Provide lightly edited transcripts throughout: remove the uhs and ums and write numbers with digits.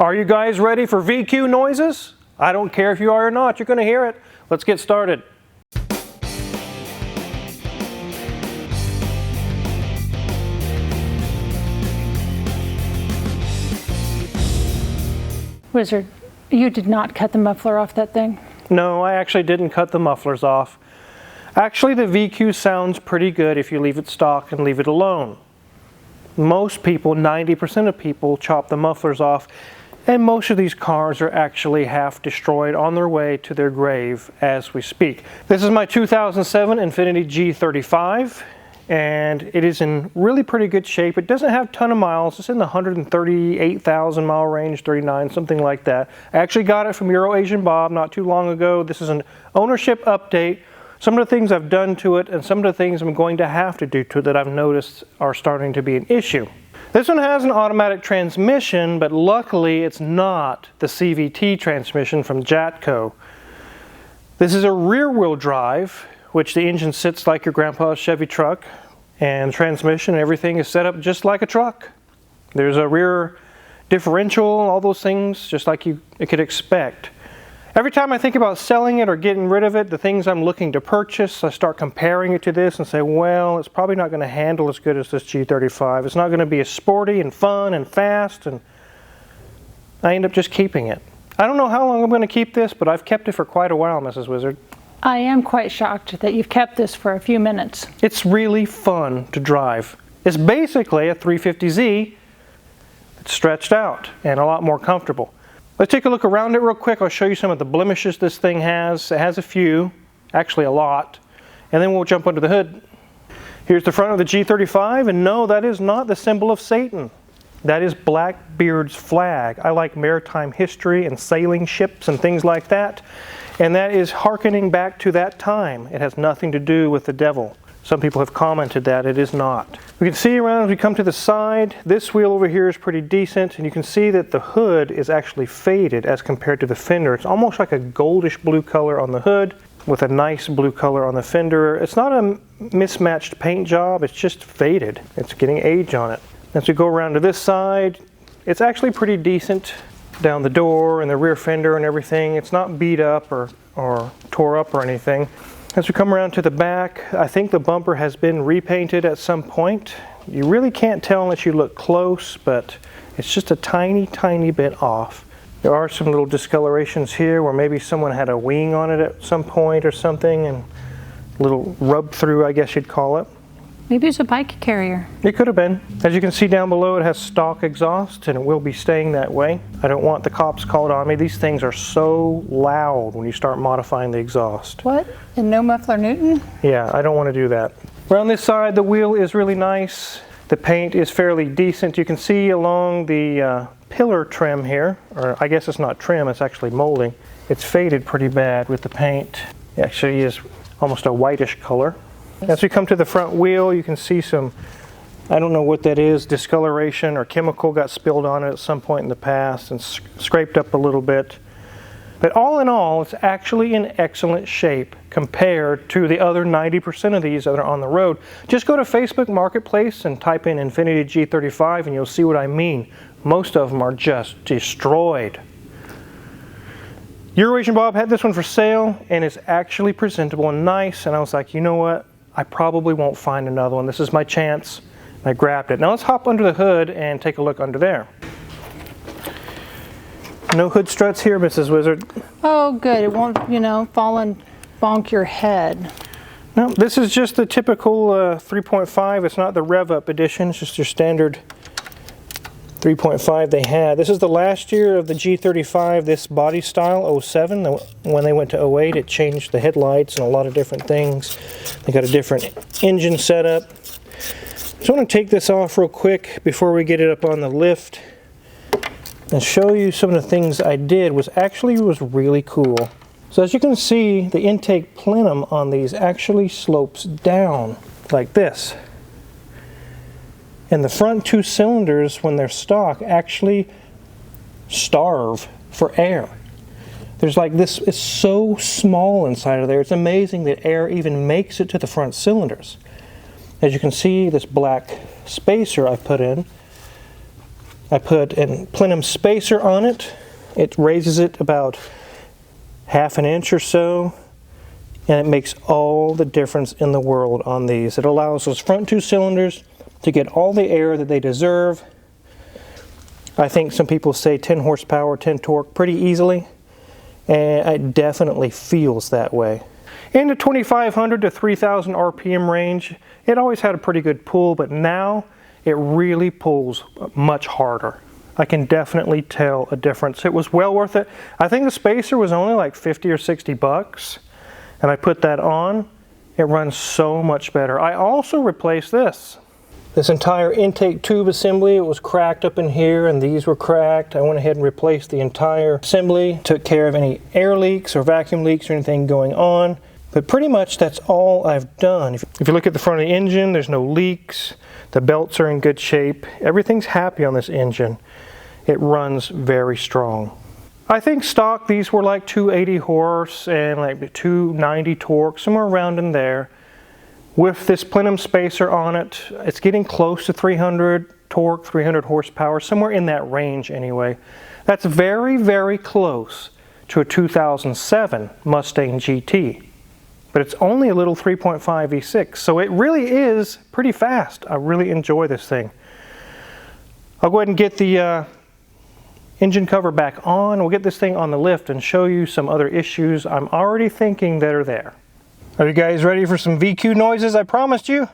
Are you guys ready for VQ noises? I don't care if you are or not, you're going to hear it. Let's get started. Wizard, you did not cut the muffler off that thing? No, I actually didn't cut the mufflers off. Actually, the VQ sounds pretty good if you leave it stock and leave it alone. Most people, 90% of people, chop the mufflers off, and most of these cars are actually half destroyed on their way to their grave as we speak. This is my 2007 Infiniti G35, and it is in really pretty good shape. It doesn't have a ton of miles. It's in the 138,000 mile range, 39, something like that. I actually got it from Asian Bob not too long ago. This is an ownership update. Some of the things I've done to it and some of the things I'm going to have to do to it that I've noticed are starting to be an issue. This one has an automatic transmission, but luckily it's not the CVT transmission from Jatco. This is a rear-wheel drive, which the engine sits like your grandpa's Chevy truck, and transmission and everything is set up just like a truck. There's a rear differential, all those things, just like you could expect. Every time I think about selling it or getting rid of it, the things I'm looking to purchase, I start comparing it to this and say, well, it's probably not going to handle as good as this G35. It's not going to be as sporty and fun and fast, and I end up just keeping it. I don't know how long I'm going to keep this, but I've kept it for quite a while, Mrs. Wizard. I am quite shocked that you've kept this for a few minutes. It's really fun to drive. It's basically a 350Z that's stretched out and a lot more comfortable. Let's take a look around it real quick. I'll show you some of the blemishes this thing has. It has a few, actually a lot, and then we'll jump under the hood. Here's the front of the G35, and no, that is not the symbol of Satan. That is Blackbeard's flag. I like maritime history and sailing ships and things like that, and that is hearkening back to that time. It has nothing to do with the devil. Some people have commented that it is not. We can see around as we come to the side, this wheel over here is pretty decent, and you can see that the hood is actually faded as compared to the fender. It's almost like a goldish blue color on the hood with a nice blue color on the fender. It's not a mismatched paint job, it's just faded. It's getting age on it. As we go around to this side, it's actually pretty decent down the door and the rear fender and everything. It's not beat up or tore up or anything. As we come around to the back, I think the bumper has been repainted at some point. You really can't tell unless you look close, but it's just a tiny, tiny bit off. There are some little discolorations here where maybe someone had a wing on it at some point or something, and a little rub through, I guess you'd call it. Maybe it's a bike carrier. It could have been. As you can see down below, it has stock exhaust, and it will be staying that way. I don't want the cops called on me. These things are so loud when you start modifying the exhaust. What? And no muffler Newton? Yeah, I don't want to do that. Around this side, the wheel is really nice. The paint is fairly decent. You can see along the pillar trim here, or I guess it's not trim, it's actually molding. It's faded pretty bad with the paint. It actually is almost a whitish color. As we come to the front wheel, you can see some, I don't know what that is, discoloration or chemical got spilled on it at some point in the past and scraped up a little bit. But all in all, it's actually in excellent shape compared to the other 90% of these that are on the road. Just go to Facebook Marketplace and type in Infiniti G35 and you'll see what I mean. Most of them are just destroyed. Asian Bob had this one for sale and it's actually presentable and nice, and I was like, you know what? I probably won't find another one. This is my chance. I grabbed it. Now let's hop under the hood and take a look under there. No hood struts here, Mrs. Wizard. Oh, good. It won't, fall and bonk your head. No, this is just the typical 3.5. It's not the Rev Up edition. It's just your standard 3.5 they had. This is the last year of the G35, this body style, 07. When they went to 08, it changed the headlights and a lot of different things. They got a different engine setup. So I want to take this off real quick before we get it up on the lift and show you some of the things I did was really cool. So as you can see, the intake plenum on these actually slopes down like this. And the front two cylinders, when they're stock, actually starve for air. There's like this, it's so small inside of there. It's amazing that air even makes it to the front cylinders. As you can see, this black spacer I put in, I put a plenum spacer on it. It raises it about ½ an inch or so, and it makes all the difference in the world on these. It allows those front two cylinders to get all the air that they deserve. I think some people say 10 horsepower, 10 torque pretty easily, and it definitely feels that way. In the 2,500 to 3,000 RPM range, it always had a pretty good pull, but now it really pulls much harder. I can definitely tell a difference. It was well worth it. I think the spacer was only like 50 or 60 bucks, and I put that on. It runs so much better. I also replaced this entire intake tube assembly. It was cracked up in here, and these were cracked. I went ahead and replaced the entire assembly, took care of any air leaks or vacuum leaks or anything going on. But pretty much that's all I've done. If you look at the front of the engine, there's no leaks. The belts are in good shape. Everything's happy on this engine. It runs very strong. I think stock these were like 280 horse and like 290 torque, somewhere around in there. With this plenum spacer on it, it's getting close to 300 torque, 300 horsepower, somewhere in that range anyway. That's very, very close to a 2007 Mustang GT. But it's only a little 3.5 V6, so it really is pretty fast. I really enjoy this thing. I'll go ahead and get the engine cover back on. We'll get this thing on the lift and show you some other issues I'm already thinking that are there. Are you guys ready for some VQ noises I promised you?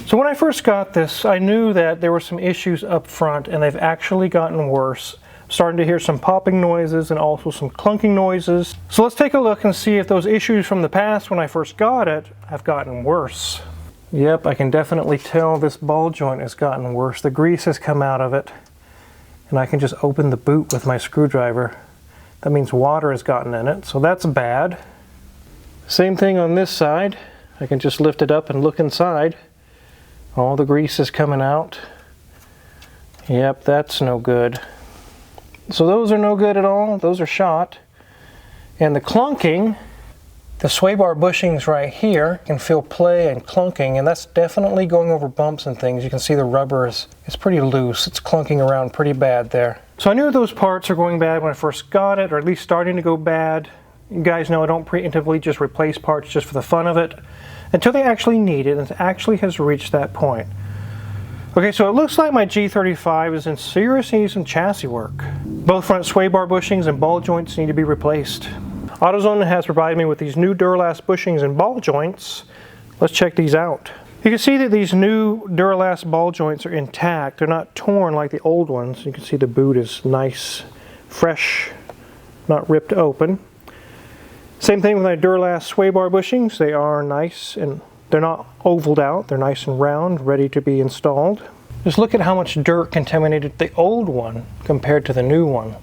So when I first got this, I knew that there were some issues up front, and they've actually gotten worse. I'm starting to hear some popping noises and also some clunking noises. So let's take a look and see if those issues from the past when I first got it have gotten worse. Yep, I can definitely tell this ball joint has gotten worse. The grease has come out of it, and I can just open the boot with my screwdriver. That means water has gotten in it, so that's bad. Same thing on this side. I can just lift it up and look inside. All the grease is coming out. Yep, that's no good. So those are no good at all. Those are shot. And the clunking, the sway bar bushings right here can feel play and clunking, and that's definitely going over bumps and things. You can see the rubber is pretty loose. It's clunking around pretty bad there. So I knew those parts are going bad when I first got it, or at least starting to go bad. You guys know I don't preemptively just replace parts just for the fun of it, until they actually need it, and it actually has reached that point. Okay, so it looks like my G35 is in serious need of some chassis work. Both front sway bar bushings and ball joints need to be replaced. AutoZone has provided me with these new Duralast bushings and ball joints. Let's check these out. You can see that these new Duralast ball joints are intact. They're not torn like the old ones. You can see the boot is nice, fresh, not ripped open. Same thing with my Duralast sway bar bushings. They are nice and they're not ovaled out. They're nice and round, ready to be installed. Just look at how much dirt contaminated the old one compared to the new one.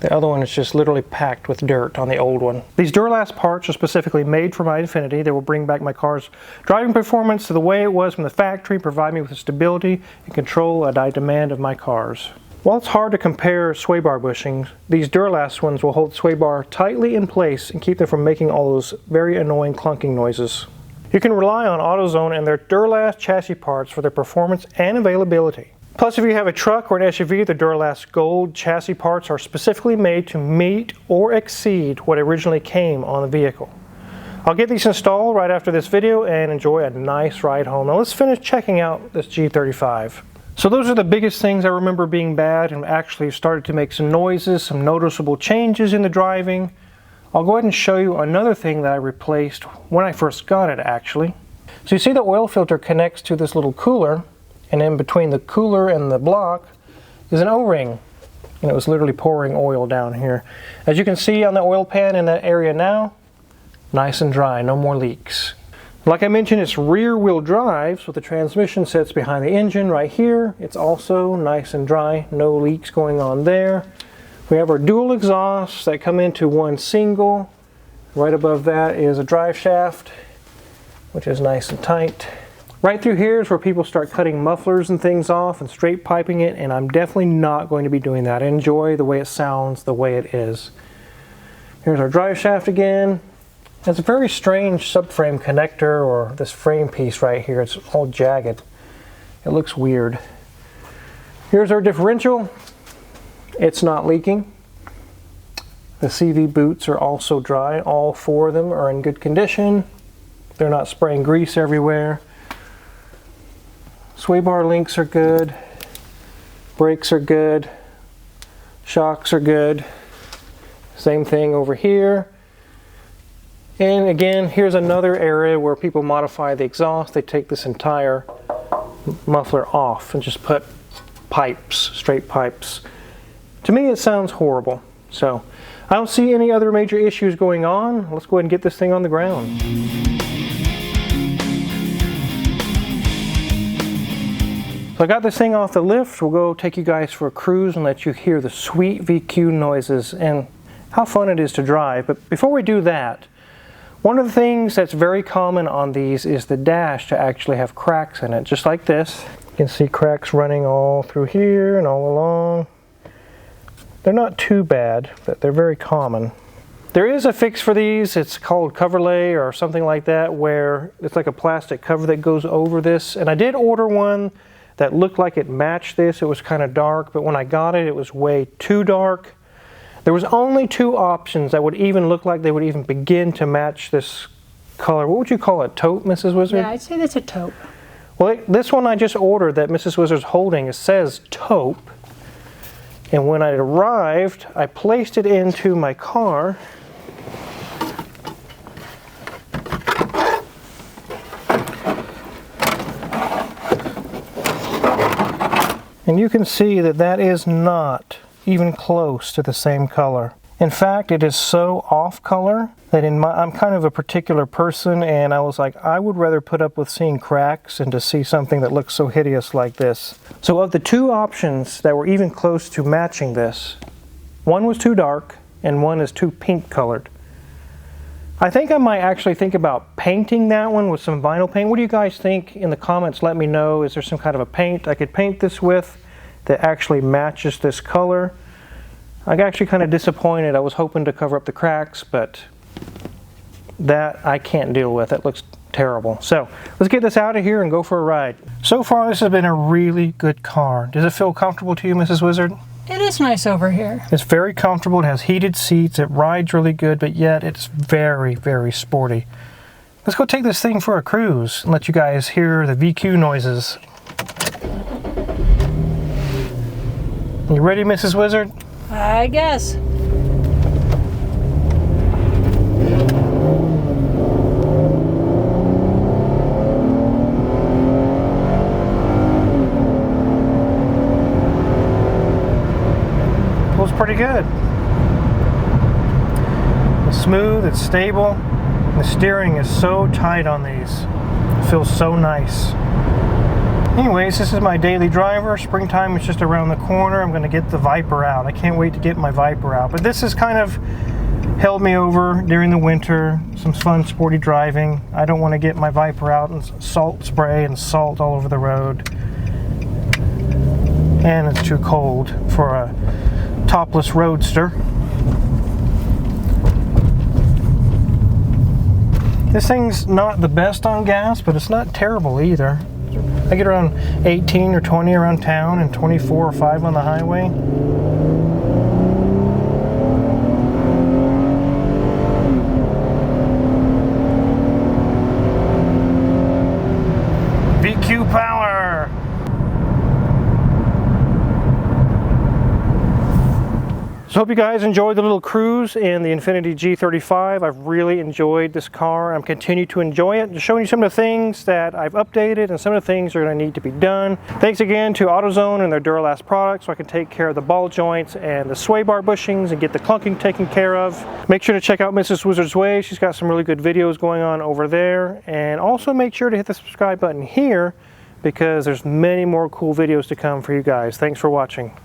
The other one is just literally packed with dirt on the old one. These Duralast parts are specifically made for my Infiniti. They will bring back my car's driving performance to the way it was from the factory, provide me with the stability and control that I demand of my cars. While it's hard to compare sway bar bushings, these Duralast ones will hold sway bar tightly in place and keep them from making all those very annoying clunking noises. You can rely on AutoZone and their Duralast chassis parts for their performance and availability. Plus, if you have a truck or an SUV, the Duralast Gold chassis parts are specifically made to meet or exceed what originally came on the vehicle. I'll get these installed right after this video and enjoy a nice ride home. Now let's finish checking out this G35. So those are the biggest things I remember being bad, and actually started to make some noises, some noticeable changes in the driving. I'll go ahead and show you another thing that I replaced when I first got it actually. So you see the oil filter connects to this little cooler, and in between the cooler and the block is an O-ring, and it was literally pouring oil down here. As you can see on the oil pan in that area now, nice and dry, no more leaks. Like I mentioned, it's rear wheel drive, so the transmission sits behind the engine right here. It's also nice and dry, no leaks going on there. We have our dual exhausts that come into one single. Right above that is a drive shaft, which is nice and tight. Right through here is where people start cutting mufflers and things off and straight piping it, and I'm definitely not going to be doing that. I enjoy the way it sounds, the way it is. Here's our drive shaft again. It's a very strange subframe connector, or this frame piece right here. It's all jagged. It looks weird. Here's our differential. It's not leaking. The CV boots are also dry. All 4 of them are in good condition. They're not spraying grease everywhere. Sway bar links are good. Brakes are good. Shocks are good. Same thing over here. And again, here's another area where people modify the exhaust. They take this entire muffler off and just put pipes, straight pipes. To me, it sounds horrible. So I don't see any other major issues going on. Let's go ahead and get this thing on the ground. So I got this thing off the lift. We'll go take you guys for a cruise and let you hear the sweet VQ noises and how fun it is to drive. But before we do that, one of the things that's very common on these is the dash to actually have cracks in it, just like this. You can see cracks running all through here and all along. They're not too bad, but they're very common. There is a fix for these. It's called cover lay or something like that, where it's like a plastic cover that goes over this. And I did order one that looked like it matched this. It was kind of dark, but when I got it, it was way too dark. There was only 2 options that would even look like they would even begin to match this color. What would you call it? Taupe, Mrs. Wizard? Yeah, I'd say that's a taupe. Well, this one I just ordered that Mrs. Wizard's holding, it says taupe. And when it arrived, I placed it into my car. And you can see that that is not even close to the same color. In fact, it is so off color that I'm kind of a particular person, and I was like, I would rather put up with seeing cracks and to see something that looks so hideous like this. So of the 2 options that were even close to matching this, one was too dark and one is too pink colored. I think I might actually think about painting that one with some vinyl paint. What do you guys think? In the comments, let me know. Is there some kind of a paint I could paint this with that actually matches this color? I'm actually kind of disappointed. I was hoping to cover up the cracks, but that I can't deal with. It looks terrible. So let's get this out of here and go for a ride. So far, this has been a really good car. Does it feel comfortable to you, Mrs. Wizard? It is nice over here. It's very comfortable. It has heated seats. It rides really good, but yet it's very, very sporty. Let's go take this thing for a cruise and let you guys hear the VQ noises. You ready, Mrs. Wizard? I guess. Feels pretty good. It's smooth, it's stable. The steering is so tight on these. It feels so nice. Anyways, this is my daily driver. Springtime is just around the corner. I'm going to get the Viper out. I can't wait to get my Viper out. But this has kind of held me over during the winter. Some fun, sporty driving. I don't want to get my Viper out and salt spray and salt all over the road. And it's too cold for a topless roadster. This thing's not the best on gas, but it's not terrible either. I get around 18 or 20 around town and 24 or 5 on the highway. VQ power! So hope you guys enjoyed the little cruise in the Infiniti G35. I've really enjoyed this car. I'm continuing to enjoy it. Just showing you some of the things that I've updated and some of the things that are going to need to be done. Thanks again to AutoZone and their Duralast products so I can take care of the ball joints and the sway bar bushings and get the clunking taken care of. Make sure to check out Mrs. Wizard's Way. She's got some really good videos going on over there. And also make sure to hit the subscribe button here because there's many more cool videos to come for you guys. Thanks for watching.